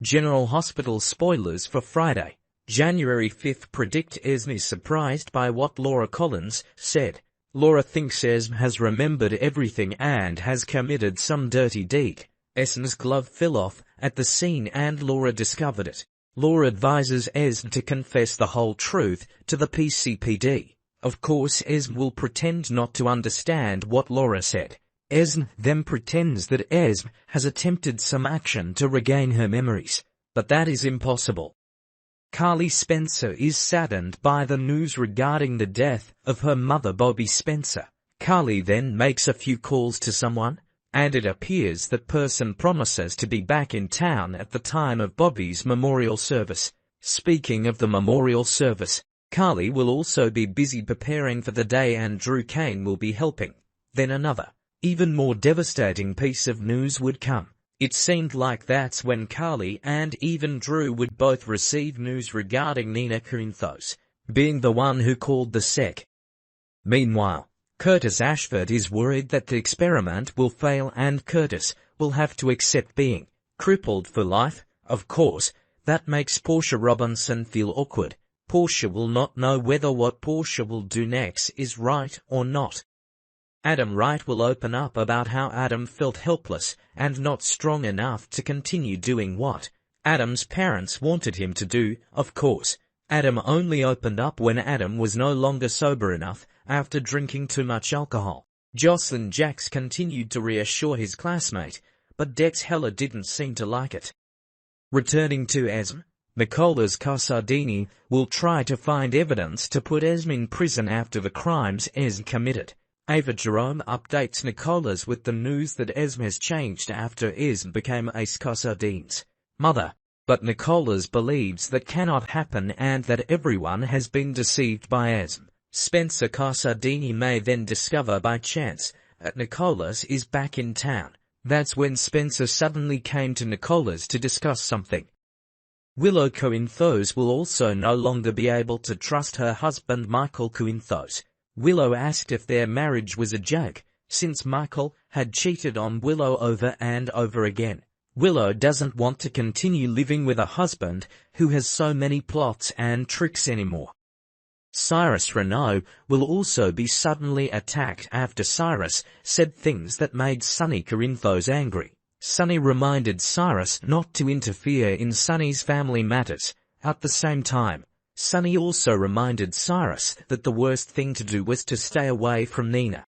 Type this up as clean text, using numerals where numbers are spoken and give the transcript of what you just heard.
General Hospital spoilers for Friday, January 5th predict Esme is surprised by what Laura Collins said. Laura thinks Esme has remembered everything and has committed some dirty deed. Esme's glove fell off at the scene and Laura discovered it. Laura advises Esme to confess the whole truth to the PCPD. Of course, Esme will pretend not to understand what Laura said. Esme then pretends that Esme has attempted some action to regain her memories, but that is impossible. Carly Spencer is saddened by the news regarding the death of her mother Bobby Spencer. Carly then makes a few calls to someone, and it appears that person promises to be back in town at the time of Bobby's memorial service. Speaking of the memorial service, Carly will also be busy preparing for the day and Drew Kane will be helping. Then another, even more devastating piece of news would come. It seemed like that's when Carly and even Drew would both receive news regarding Nina Corinthos being the one who called the SEC. Meanwhile, Curtis Ashford is worried that the experiment will fail and Curtis will have to accept being crippled for life. Of course, that makes Portia Robinson feel awkward. Portia will not know whether what Portia will do next is right or not. Adam Wright will open up about how Adam felt helpless and not strong enough to continue doing what Adam's parents wanted him to do. Of course, Adam only opened up when Adam was no longer sober enough after drinking too much alcohol. Jocelyn Jacks continued to reassure his classmate, but Dex Heller didn't seem to like it. Returning to Esme, Nicholas Cassardini will try to find evidence to put Esme in prison after the crimes Esme committed. Ava Jerome updates Nicholas with the news that Esme has changed after Esme became Ace Cassardine's mother, but Nicholas believes that cannot happen and that everyone has been deceived by Esme. Spencer Cassardini may then discover by chance that Nicholas is back in town. That's when Spencer suddenly came to Nicholas to discuss something. Willow Corinthos will also no longer be able to trust her husband Michael Corinthos. Willow asked if their marriage was a joke, since Michael had cheated on Willow over and over again. Willow doesn't want to continue living with a husband who has so many plots and tricks anymore. Cyrus Renaud will also be suddenly attacked after Cyrus said things that made Sonny Corinthos angry. Sonny reminded Cyrus not to interfere in Sonny's family matters. At the same time, Sonny also reminded Cyrus that the worst thing to do was to stay away from Nina.